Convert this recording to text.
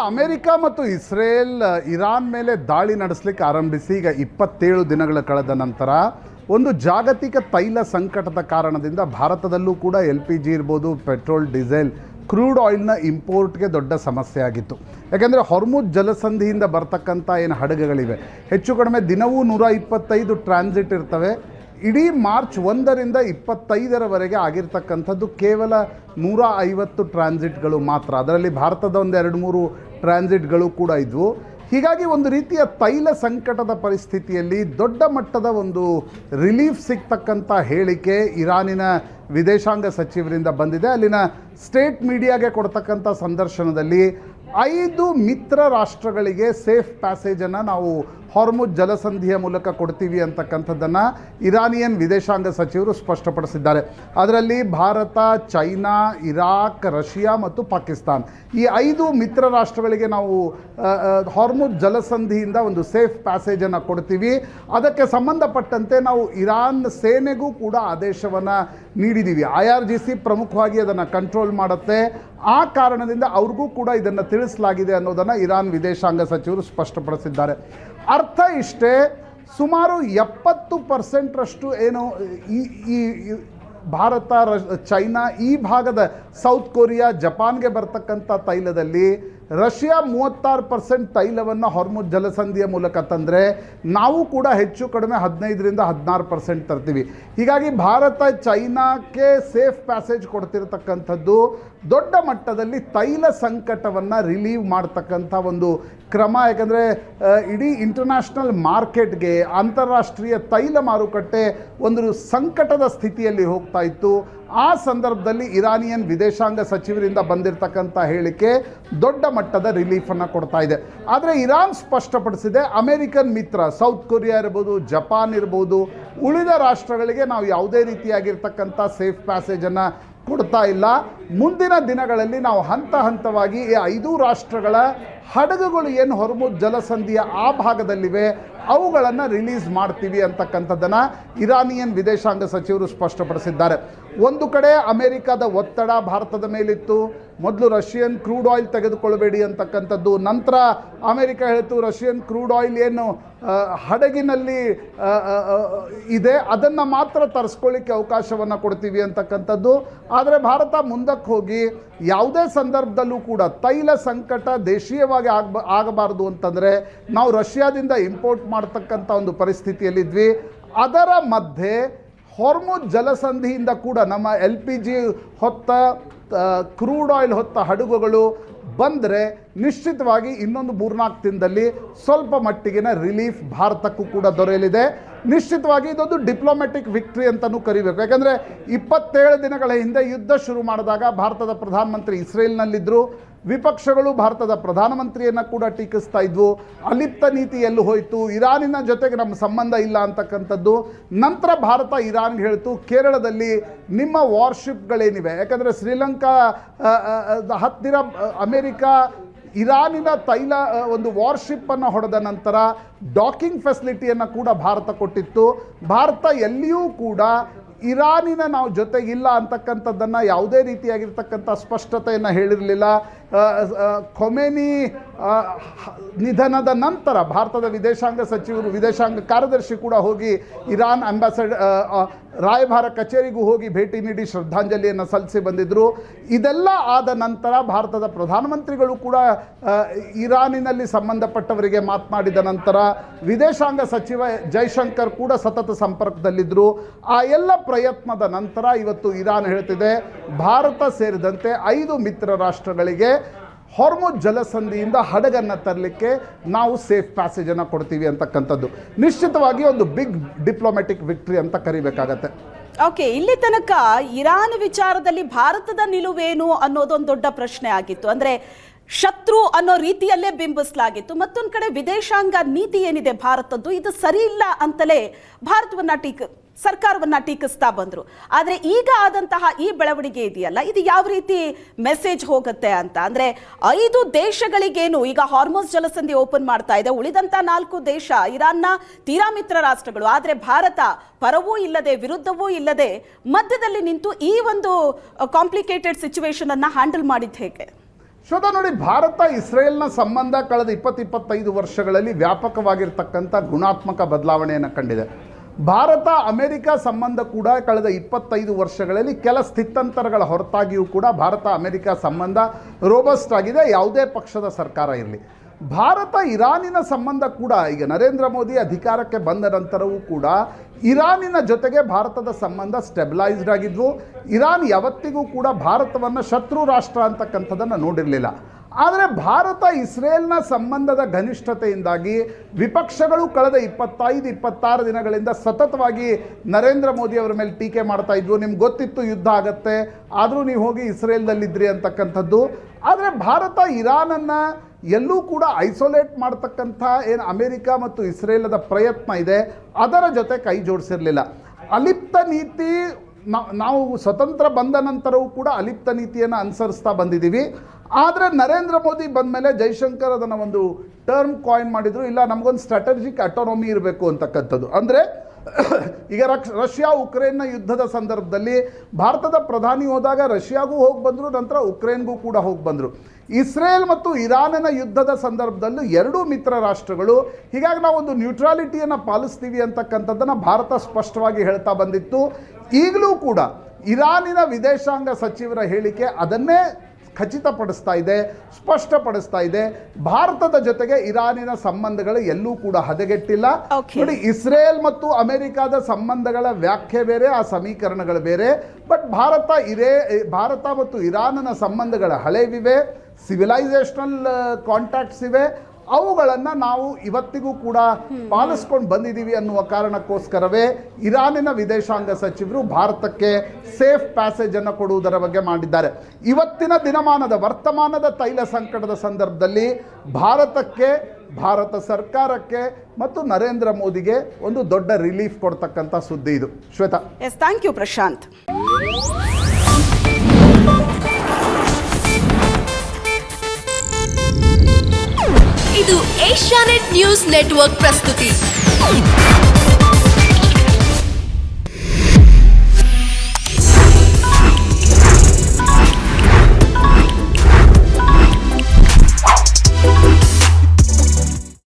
America ಮತ್ತು Israel Iran ಮೇಲೆ ದಾಳಿ ನಡೆಸಲಿಕ್ಕೆ ಆರಂಭಿಸಿ ಈಗ 27 ದಿನಗಳ ಕಳೆದ ನಂತರ ಒಂದು ಜಾಗತಿಕ ತೈಲ ಸಂಕಟದ ಕಾರಣದಿಂದ ಭಾರತದಲ್ಲೂ ಕೂಡ LPG ಇರ್ಬೋದು, ಪೆಟ್ರೋಲ್, ಡೀಸೆಲ್, ಕ್ರೂಡ್ ಆಯಿಲ್ನ ಇಂಪೋರ್ಟ್ಗೆ ದೊಡ್ಡ ಸಮಸ್ಯೆ ಆಗಿತ್ತು. ಯಾಕೆಂದರೆ ಹೊರ್ಮುಜ್ ಜಲಸಂಧಿಯಿಂದ ಬರ್ತಕ್ಕಂಥ ಏನು ಹಡಗುಗಳಿವೆ ಹೆಚ್ಚು ಕಡಿಮೆ ದಿನವೂ 125 ಟ್ರಾನ್ಸಿಟ್ ಇರ್ತವೆ. ಇಡೀ ಮಾರ್ಚ್ 1ರಿಂದ 25ರವರೆಗೆ ಆಗಿರ್ತಕ್ಕಂಥದ್ದು ಕೇವಲ 150 ಟ್ರಾನ್ಸಿಟ್ಗಳು ಮಾತ್ರ. ಅದರಲ್ಲಿ ಭಾರತದ ಒಂದು 2-3 ಟ್ರಾನ್ಸಿಟ್ಗಳು ಕೂಡ ಇದ್ವು. ಹೀಗಾಗಿ ಒಂದು ರೀತಿಯ ತೈಲ ಸಂಕಟದ ಪರಿಸ್ಥಿತಿಯಲ್ಲಿ ದೊಡ್ಡ ಮಟ್ಟದ ಒಂದು ರಿಲೀಫ್ ಸಿಗ್ತಕ್ಕಂಥ ಹೇಳಿಕೆ ಇರಾನಿನ ವಿದೇಶಾಂಗ ಸಚಿವರಿಂದ ಬಂದಿದೆ. ಅಲ್ಲಿನ ಸ್ಟೇಟ್ ಮೀಡಿಯಾಗೆ ಕೊಡ್ತಕ್ಕಂಥ ಸಂದರ್ಶನದಲ್ಲಿ 5 ಮಿತ್ರ ರಾಷ್ಟ್ರಗಳಿಗೆ ಸೇಫ್ ಪ್ಯಾಸೇಜನ್ನು ನಾವು ಹೊರ್ಮುಜ್ ಜಲಸಂಧಿಯ ಮೂಲಕ ಕೊಡ್ತೀವಿ ಅಂತಕ್ಕಂಥದ್ದನ್ನು ಇರಾನಿಯನ್ ವಿದೇಶಾಂಗ ಸಚಿವರು ಸ್ಪಷ್ಟಪಡಿಸಿದ್ದಾರೆ. ಅದರಲ್ಲಿ ಭಾರತ, ಚೈನಾ, ಇರಾಕ್, ರಷ್ಯಾ ಮತ್ತು ಪಾಕಿಸ್ತಾನ್ ಈ 5 ಮಿತ್ರ ರಾಷ್ಟ್ರಗಳಿಗೆ ನಾವು ಹೊರ್ಮುಜ್ ಜಲಸಂಧಿಯಿಂದ ಒಂದು ಸೇಫ್ ಪ್ಯಾಸೇಜನ್ನು ಕೊಡ್ತೀವಿ. ಅದಕ್ಕೆ ಸಂಬಂಧಪಟ್ಟಂತೆ ನಾವು ಇರಾನ್ ಸೇನೆಗೂ ಕೂಡ ಆದೇಶವನ್ನು ನೀಡಿದ್ದೀವಿ. IRGC ಪ್ರಮುಖವಾಗಿ ಅದನ್ನು ಕಂಟ್ರೋಲ್ ಮಾಡುತ್ತೆ. ಆ ಕಾರಣದಿಂದ ಅವ್ರಿಗೂ ಕೂಡ ಇದನ್ನು ತಿಳಿಸಲಾಗಿದೆ ಅನ್ನೋದನ್ನು ಇರಾನ್ ವಿದೇಶಾಂಗ ಸಚಿವರು ಸ್ಪಷ್ಟಪಡಿಸಿದ್ದಾರೆ. ಅರ್ಥ ಇಷ್ಟೇ, ಸುಮಾರು 70% ಏನು ಈ ಭಾರತ, ಚೈನಾ ಈ ಭಾಗದ ಸೌತ್ ಕೊರಿಯಾ, ಜಪಾನ್ಗೆ ಬರ್ತಕ್ಕಂಥ ತೈಲದಲ್ಲಿ ರಷ್ಯಾ 36% ತೈಲವನ್ನು ಹೊರ್ಮುಜ್ ಜಲಸಂಧಿಯ ಮೂಲಕ ತಂದರೆ ನಾವು ಕೂಡ ಹೆಚ್ಚು ಕಡಿಮೆ 15ರಿಂದ 16% ತರ್ತೀವಿ. ಹೀಗಾಗಿ ಭಾರತ ಚೈನಾಕ್ಕೆ ಸೇಫ್ ಪ್ಯಾಸೇಜ್ ಕೊಡ್ತಿರ್ತಕ್ಕಂಥದ್ದು ದೊಡ್ಡ ಮಟ್ಟದಲ್ಲಿ ತೈಲ ಸಂಕಟವನ್ನು ರಿಲೀವ್ ಮಾಡ್ತಕ್ಕಂಥ ಒಂದು ಕ್ರಮ. ಯಾಕಂದರೆ ಇಡೀ ಇಂಟರ್ನ್ಯಾಷನಲ್ ಮಾರ್ಕೆಟ್ಗೆ, ಅಂತಾರಾಷ್ಟ್ರೀಯ ತೈಲ ಮಾರುಕಟ್ಟೆ ಒಂದು ಸಂಕಟದ ಸ್ಥಿತಿಯಲ್ಲಿ ಹೋಗ್ತಾ ಇತ್ತು. ಆ ಸಂದರ್ಭದಲ್ಲಿ ಇರಾನಿಯನ್ ವಿದೇಶಾಂಗ ಸಚಿವರಿಂದ ಬಂದಿರತಕ್ಕಂಥ ಹೇಳಿಕೆ ದೊಡ್ಡ ಮಟ್ಟದ ರಿಲೀಫನ್ನು ಕೊಡ್ತಾ ಇದೆ. ಆದರೆ ಇರಾನ್ ಸ್ಪಷ್ಟಪಡಿಸಿದೆ, ಅಮೆರಿಕನ್ ಮಿತ್ರ ಸೌತ್ ಕೊರಿಯಾ ಇರ್ಬೋದು, ಜಪಾನ್ ಇರ್ಬೋದು, ಉಳಿದ ರಾಷ್ಟ್ರಗಳಿಗೆ ನಾವು ಯಾವುದೇ ರೀತಿಯಾಗಿರ್ತಕ್ಕಂಥ ಸೇಫ್ ಪ್ಯಾಸೇಜನ್ನು ಕೊಡ್ತಾ ಇಲ್ಲ. ಮುಂದಿನ ದಿನಗಳಲ್ಲಿ ನಾವು ಹಂತ ಹಂತವಾಗಿ ಈ 5 ರಾಷ್ಟ್ರಗಳ ಹಡಗುಗಳು ಏನು ಹೊರ್ಮುಜ್ ಜಲಸಂಧಿಯ ಆ ಭಾಗದಲ್ಲಿವೆ ಅವುಗಳನ್ನು ರಿಲೀಸ್ ಮಾಡ್ತೀವಿ ಅಂತಕ್ಕಂಥದ್ದನ್ನು ಇರಾನಿಯನ್ ವಿದೇಶಾಂಗ ಸಚಿವರು ಸ್ಪಷ್ಟಪಡಿಸಿದ್ದಾರೆ. ಒಂದು ಕಡೆ ಅಮೆರಿಕದ ಒತ್ತಡ ಭಾರತದ ಮೇಲಿತ್ತು. ಮೊದಲು ರಷ್ಯನ್ ಕ್ರೂಡ್ ಆಯಿಲ್ ತೆಗೆದುಕೊಳ್ಳಬೇಡಿ ಅಂತಕ್ಕಂಥದ್ದು. ನಂತರ ಅಮೆರಿಕ ಹೇಳಿತು ರಷ್ಯನ್ ಕ್ರೂಡ್ ಆಯಿಲ್ ಏನು ಹಡಗಿನಲ್ಲಿ ಇದೆ ಅದನ್ನು ಮಾತ್ರ ತರಿಸ್ಕೊಳ್ಳಿಕ್ಕೆ ಅವಕಾಶವನ್ನು ಕೊಡ್ತೀವಿ ಅಂತಕ್ಕಂಥದ್ದು. ಆದರೆ ಭಾರತ ಮುಂದಕ್ಕೆ ಹೋಗಿ ಯಾವುದೇ ಸಂದರ್ಭದಲ್ಲೂ ಕೂಡ ತೈಲ ಸಂಕಟ ದೇಶೀಯವಾಗಿ ಆಗಬಾರ್ದು ಅಂತಂದರೆ ನಾವು ರಷ್ಯಾದಿಂದ ಇಂಪೋರ್ಟ್ ಮಾಡ್ತಕ್ಕಂಥ ಒಂದು ಪರಿಸ್ಥಿತಿಯಲ್ಲಿದ್ವಿ. ಅದರ ಮಧ್ಯೆ ಹೊರ್ಮುಜ್ ಜಲಸಂಧಿಯಿಂದ ಕೂಡ ನಮ್ಮ LPG ಹೊತ್ತ ಕ್ರೂಡ್ ಆಯಿಲ್ ಹೊತ್ತ ಹಡಗುಗಳು ಬಂದರೆ ನಿಶ್ಚಿತವಾಗಿ ಇನ್ನೊಂದು 3-4 ದಿನದಲ್ಲಿ ಸ್ವಲ್ಪ ಮಟ್ಟಿಗಿನ ರಿಲೀಫ್ ಭಾರತಕ್ಕೂ ಕೂಡ ದೊರೆಯಲಿದೆ. ನಿಶ್ಚಿತವಾಗಿ ಇದೊಂದು ಡಿಪ್ಲೊಮ್ಯಾಟಿಕ್ ವಿಕ್ಟ್ರಿ ಅಂತಲೂ ಕರಿಬೇಕು. ಯಾಕಂದರೆ 27 ದಿನಗಳ ಹಿಂದೆ ಯುದ್ಧ ಶುರು ಮಾಡಿದಾಗ ಭಾರತದ ಪ್ರಧಾನಮಂತ್ರಿ ಇಸ್ರೇಲ್ನಲ್ಲಿದ್ದರು. ವಿಪಕ್ಷಗಳು ಭಾರತದ ಪ್ರಧಾನಮಂತ್ರಿಯನ್ನು ಕೂಡ ಟೀಕಿಸ್ತಾ ಇದ್ವು. ಅಲಿಪ್ತ ನೀತಿ ಎಲ್ಲೂ ಹೋಯಿತು, ಇರಾನಿನ ಜೊತೆಗೆ ನಮ್ಮ ಸಂಬಂಧ ಇಲ್ಲ ಅಂತಕ್ಕಂಥದ್ದು. ನಂತರ ಭಾರತ ಇರಾನ್ಗೆ ಹೇಳ್ತು, ಕೇರಳದಲ್ಲಿ ನಿಮ್ಮ ವಾರ್ಶಿಪ್ಗಳೇನಿವೆ, ಯಾಕಂದರೆ ಶ್ರೀಲಂಕಾ ಹತ್ತಿರ ಅಮೆರಿಕ ಇರಾನಿನ ತೈಲ ಒಂದು ವಾರ್ಶಿಪ್ಪನ್ನು ಹೊಡೆದ ನಂತರ ಡಾಕಿಂಗ್ ಫೆಸಿಲಿಟಿಯನ್ನು ಕೂಡ ಭಾರತ ಕೊಟ್ಟಿತ್ತು. ಭಾರತ ಎಲ್ಲಿಯೂ ಕೂಡ ಇರಾನಿನ ನಾವು ಜೊತೆಗಿಲ್ಲ ಅಂತಕ್ಕಂಥದ್ದನ್ನು ಯಾವುದೇ ರೀತಿಯಾಗಿರ್ತಕ್ಕಂಥ ಸ್ಪಷ್ಟತೆಯನ್ನು ಹೇಳಿರಲಿಲ್ಲ. ಖೊಮೇನಿ ನಿಧನದ ನಂತರ ಭಾರತದ ವಿದೇಶಾಂಗ ಕಾರ್ಯದರ್ಶಿ ಕೂಡ ಹೋಗಿ ಇರಾನ್ ರಾಯಭಾರ ಕಚೇರಿಗೂ ಹೋಗಿ ಭೇಟಿ ನೀಡಿ ಶ್ರದ್ಧಾಂಜಲಿಯನ್ನು ಸಲ್ಲಿಸಿ ಬಂದಿದ್ದರು. ಇದೆಲ್ಲ ಆದ ನಂತರ ಭಾರತದ ಪ್ರಧಾನಮಂತ್ರಿಗಳು ಕೂಡ ಇರಾನಿನಲ್ಲಿ ಸಂಬಂಧಪಟ್ಟವರಿಗೆ ಮಾತನಾಡಿದ ನಂತರ ವಿದೇಶಾಂಗ ಸಚಿವ ಜೈಶಂಕರ್ ಕೂಡ ಸತತ ಸಂಪರ್ಕದಲ್ಲಿದ್ದರು. ಆ ಎಲ್ಲ ಪ್ರಯತ್ನದ ನಂತರ ಇವತ್ತು ಇರಾನ್ ಹೇಳ್ತಿದೆ ಭಾರತ ಸೇರಿದಂತೆ 5 ಮಿತ್ರ ರಾಷ್ಟ್ರಗಳಿಗೆ ಹೊರ್ಮುಜ್ ಜಲಸಂಧಿಯಿಂದ ಹಡಗನ್ನು ತರಲಿಕ್ಕೆ ನಾವು ಸೇಫ್ ಪ್ಯಾಸೇಜನ್ನು ಕೊಡ್ತೀವಿ ಅಂತಕ್ಕಂಥದ್ದು ನಿಶ್ಚಿತವಾಗಿ ಒಂದು ಬಿಗ್ ಡಿಪ್ಲೊಮ್ಯಾಟಿಕ್ ವಿಕ್ಟ್ರಿ ಅಂತ ಕರಿಬೇಕಾಗತ್ತೆ. ಓಕೆ, ಇಲ್ಲಿ ತನಕ ಇರಾನ್ ವಿಚಾರದಲ್ಲಿ ಭಾರತದ ನಿಲುವೇನು ಅನ್ನೋದೊಂದು ದೊಡ್ಡ ಪ್ರಶ್ನೆ ಆಗಿತ್ತು. ಅಂದ್ರೆ ಶತ್ರು ಅನ್ನೋ ರೀತಿಯಲ್ಲೇ ಬಿಂಬಿಸಲಾಗಿತ್ತು. ಮತ್ತೊಂದು ಕಡೆ ವಿದೇಶಾಂಗ ನೀತಿ ಏನಿದೆ ಭಾರತದ್ದು, ಇದು ಸರಿ ಇಲ್ಲ ಅಂತಲೇ ಸರ್ಕಾರವನ್ನ ಟೀಕಿಸ್ತಾ ಬಂದ್ರು. ಆದ್ರೆ ಈಗ ಆದಂತಹ ಈ ಬೆಳವಣಿಗೆ ಇದೆಯಲ್ಲ, ಇದು ಯಾವ ರೀತಿ ಮೆಸೇಜ್ ಹೋಗುತ್ತೆ ಅಂತ ಅಂದ್ರೆ 5 ದೇಶಗಳಿಗೇನು ಈಗ ಹಾರ್ಮೋಸ್ ಜಲಸಂಧಿ ಓಪನ್ ಮಾಡ್ತಾ ಇದೆ, ಉಳಿದಂತ 4 ದೇಶ ಇರಾನ್ನ ತೀರಾ ಮಿತ್ರ ರಾಷ್ಟ್ರಗಳು. ಆದ್ರೆ ಭಾರತ ಪರವೂ ಇಲ್ಲದೆ ವಿರುದ್ಧವೂ ಇಲ್ಲದೆ ಮಧ್ಯದಲ್ಲಿ ನಿಂತು ಈ ಒಂದು ಕಾಂಪ್ಲಿಕೇಟೆಡ್ ಸಿಚುವೇಶನ್ ಅನ್ನ ಹ್ಯಾಂಡಲ್ ಮಾಡಿದ್ದು ಹೇಗೆ? ಶ್ವೇತಾ ನೋಡಿ, ಭಾರತ ಇಸ್ರೇಲ್ನ ಸಂಬಂಧ ಕಳೆದ 20-25 ವರ್ಷಗಳಲ್ಲಿ ವ್ಯಾಪಕವಾಗಿರ್ತಕ್ಕಂಥ ಗುಣಾತ್ಮಕ ಬದಲಾವಣೆಯನ್ನು ಕಂಡಿದೆ. ಭಾರತ ಅಮೆರಿಕ ಸಂಬಂಧ ಕೂಡ ಕಳೆದ 25 ವರ್ಷಗಳಲ್ಲಿ ಕೆಲ ಸ್ಥಿತ್ಯಂತರಗಳ ಹೊರತಾಗಿಯೂ ಕೂಡ ಭಾರತ ಅಮೆರಿಕ ಸಂಬಂಧ ರೋಬಸ್ಟ್ ಆಗಿದೆ, ಯಾವುದೇ ಪಕ್ಷದ ಸರ್ಕಾರ ಇರಲಿ. ಭಾರತ ಇರಾನಿನ ಸಂಬಂಧ ಕೂಡ ಈಗ ನರೇಂದ್ರ ಮೋದಿ ಅಧಿಕಾರಕ್ಕೆ ಬಂದ ನಂತರವೂ ಕೂಡ ಇರಾನಿನ ಜೊತೆಗೆ ಭಾರತದ ಸಂಬಂಧ ಸ್ಟೆಬಿಲೈಸ್ಡ್ ಆಗಿದ್ವು. ಇರಾನ್ ಯಾವತ್ತಿಗೂ ಕೂಡ ಭಾರತವನ್ನು ಶತ್ರು ರಾಷ್ಟ್ರ ಅಂತಕ್ಕಂಥದ್ದನ್ನು ನೋಡಿರಲಿಲ್ಲ. ಆದರೆ ಭಾರತ ಇಸ್ರೇಲ್ನ ಸಂಬಂಧದ ಘನಿಷ್ಠತೆಯಿಂದಾಗಿ ವಿಪಕ್ಷಗಳು ಕಳೆದ 25-26 ದಿನಗಳಿಂದ ಸತತವಾಗಿ ನರೇಂದ್ರ ಮೋದಿ ಅವರ ಮೇಲೆ ಟೀಕೆ ಮಾಡ್ತಾ ಇದ್ವು. ನಿಮ್ಗೆ ಗೊತ್ತಿತ್ತು ಯುದ್ಧ ಆಗತ್ತೆ, ಆದರೂ ನೀವು ಹೋಗಿ ಇಸ್ರೇಲ್ದಲ್ಲಿದ್ರಿ ಅಂತಕ್ಕಂಥದ್ದು. ಆದರೆ ಭಾರತ ಇರಾನನ್ನು ಎಲ್ಲೂ ಕೂಡ ಐಸೋಲೇಟ್ ಮಾಡ್ತಕ್ಕಂಥ ಏನು ಅಮೆರಿಕ ಮತ್ತು ಇಸ್ರೇಲದ ಪ್ರಯತ್ನ ಇದೆ ಅದರ ಜೊತೆ ಕೈ ಜೋಡಿಸಿರಲಿಲ್ಲ. ಅಲಿಪ್ತ ನೀತಿ ನಾವು ಸ್ವತಂತ್ರ ಬಂದ ನಂತರವೂ ಕೂಡ ಅಲಿಪ್ತ ನೀತಿಯನ್ನು ಅನುಸರಿಸ್ತಾ ಬಂದಿದ್ದೀವಿ. ಆದರೆ ನರೇಂದ್ರ ಮೋದಿ ಬಂದ ಮೇಲೆ ಜೈಶಂಕರ್ ಅದನ್ನು ಒಂದು ಟರ್ಮ್ ಕಾಯಿನ್ ಮಾಡಿದರು, ಇಲ್ಲ ನಮಗೊಂದು ಸ್ಟ್ರಾಟಜಿಕ್ ಅಟೋನಮಿ ಇರಬೇಕು ಅಂತಕ್ಕಂಥದ್ದು. ಅಂದರೆ ಈಗ ರಷ್ಯಾ ಉಕ್ರೇನ್ನ ಯುದ್ಧದ ಸಂದರ್ಭದಲ್ಲಿ ಭಾರತದ ಪ್ರಧಾನಿ ಹೋದಾಗ ರಷ್ಯಾಗೂ ಹೋಗಿ ಬಂದರು, ನಂತರ ಉಕ್ರೇನ್ಗೂ ಕೂಡ ಹೋಗಿ ಬಂದರು. ಇಸ್ರೇಲ್ ಮತ್ತು ಇರಾನಿನ ಯುದ್ಧದ ಸಂದರ್ಭದಲ್ಲೂ ಎರಡೂ ಮಿತ್ರ ರಾಷ್ಟ್ರಗಳು, ಹೀಗಾಗಿ ನಾವು ಒಂದು ನ್ಯೂಟ್ರಾಲಿಟಿಯನ್ನು ಪಾಲಿಸ್ತೀವಿ ಅಂತಕ್ಕಂಥದ್ದನ್ನು ಭಾರತ ಸ್ಪಷ್ಟವಾಗಿ ಹೇಳ್ತಾ ಬಂದಿತ್ತು. ಈಗಲೂ ಕೂಡ ಇರಾನಿನ ವಿದೇಶಾಂಗ ಸಚಿವರ ಹೇಳಿಕೆ ಅದನ್ನೇ ಖಚಿತಪಡಿಸ್ತಾ ಇದೆ, ಸ್ಪಷ್ಟಪಡಿಸ್ತಾ ಇದೆ. ಭಾರತದ ಜೊತೆಗೆ ಇರಾನಿನ ಸಂಬಂಧಗಳು ಎಲ್ಲೂ ಕೂಡ ಹದಗೆಟ್ಟಿಲ್ಲ. ನೋಡಿ, ಇಸ್ರೇಲ್ ಮತ್ತು ಅಮೆರಿಕದ ಸಂಬಂಧಗಳ ವ್ಯಾಖ್ಯೆ ಬೇರೆ, ಆ ಸಮೀಕರಣಗಳು ಬೇರೆ. ಬಟ್ ಭಾರತ ಮತ್ತು ಇರಾನಿನ ಸಂಬಂಧಗಳ ಹಳೆವಿವೆ, ಸಿವಿಲೈಸೇಷನಲ್ ಕಾಂಟ್ಯಾಕ್ಟ್ಸ್ ಇವೆ. ಅವುಗಳನ್ನು ನಾವು ಇವತ್ತಿಗೂ ಕೂಡ ಪಾಲಿಸ್ಕೊಂಡು ಬಂದಿದ್ದೀವಿ ಅನ್ನುವ ಕಾರಣಕ್ಕೋಸ್ಕರವೇ ಇರಾನಿನ ವಿದೇಶಾಂಗ ಸಚಿವರು ಭಾರತಕ್ಕೆ ಸೇಫ್ ಪ್ಯಾಸೇಜನ್ನು ಕೊಡುವುದರ ಬಗ್ಗೆ ಮಾಡಿದ್ದಾರೆ. ಇವತ್ತಿನ ವರ್ತಮಾನದ ತೈಲ ಸಂಕಟದ ಸಂದರ್ಭದಲ್ಲಿ ಭಾರತಕ್ಕೆ, ಭಾರತ ಸರ್ಕಾರಕ್ಕೆ ಮತ್ತು ನರೇಂದ್ರ ಮೋದಿಗೆ ಒಂದು ದೊಡ್ಡ ರಿಲೀಫ್ ಕೊಡ್ತಕ್ಕಂಥ ಸುದ್ದಿ ಇದು. Shweta. Yes, thank you Prashant. ಇದು ಏಷ್ಯಾನೆಟ್ ನ್ಯೂಸ್ ನೆಟ್ವರ್ಕ್ ಪ್ರಸ್ತುತಿ.